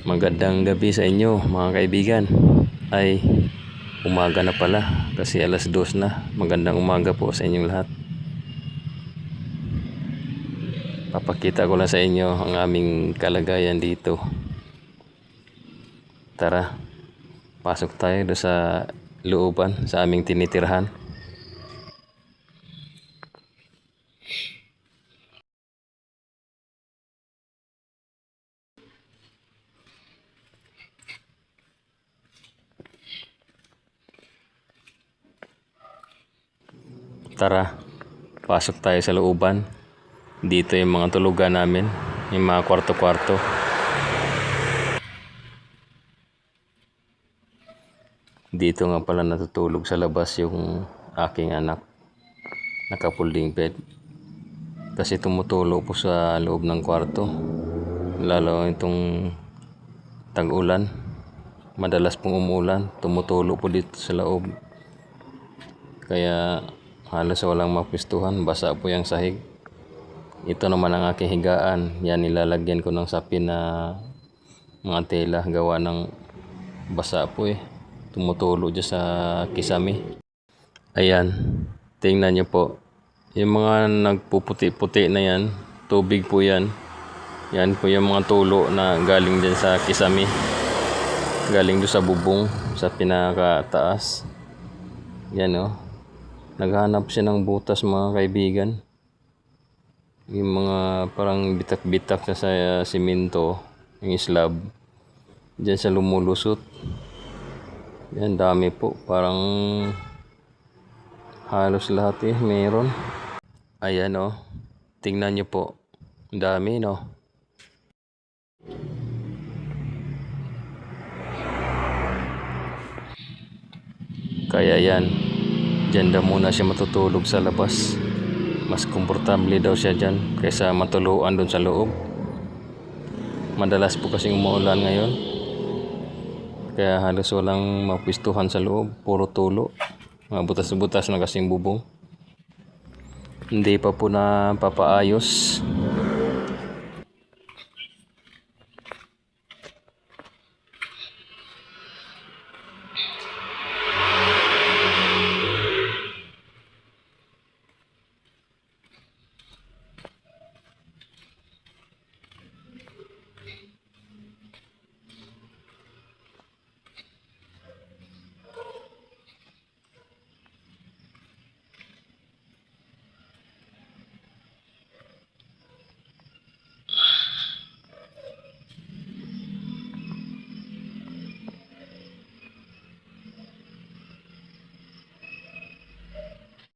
Magandang gabi sa inyo mga kaibigan. Ay umaga na pala kasi alas 2 na. Magandang umaga po sa inyong lahat. Papakita ko lang sa inyo ang aming kalagayan dito. Tara, pasok tayo doon sa looban sa aming tinitirhan. Tara, pasok tayo sa looban. Dito yung mga tulugan namin, yung mga kwarto-kwarto. Dito nga pala natutulog sa labas yung aking anak. Naka-folding bed. Kasi tumutulo po sa loob ng kwarto. Lalo itong tag-ulan. Madalas pong umulan, tumutulo po dito sa loob. Kaya halos walang mapistuhan, basa po yung sahig. Ito naman ang aking higaan. Yan, nilalagyan ko ng sapin na mga tela gawa ng basa po tumutulo dyan sa kisame. Ayan, tingnan nyo po. Yung mga nagpuputi-puti na yan, tubig po yan. Yan po yung mga tulo na galing dyan sa kisame. Galing doon sa bubong, sa pinakataas. Yan naghanap siya ng butas mga kaibigan. Yung mga parang bitak-bitak sa simento, yung slab. Diyan sa lumulusot. Yan, dami po. Parang halos lahat meron. Ayan tingnan nyo po. Dami Kaya yan. Diyan daw muna siya matutulog sa labas. Mas komportable daw siya dyan kaysa matuluan doon sa loob. Madalas po kasing umuulan ngayon. Kaya halos walang mapistuhan sa loob. Puro tulo. Mga butas-butas na kasing bubong. Hindi pa po na papaayos.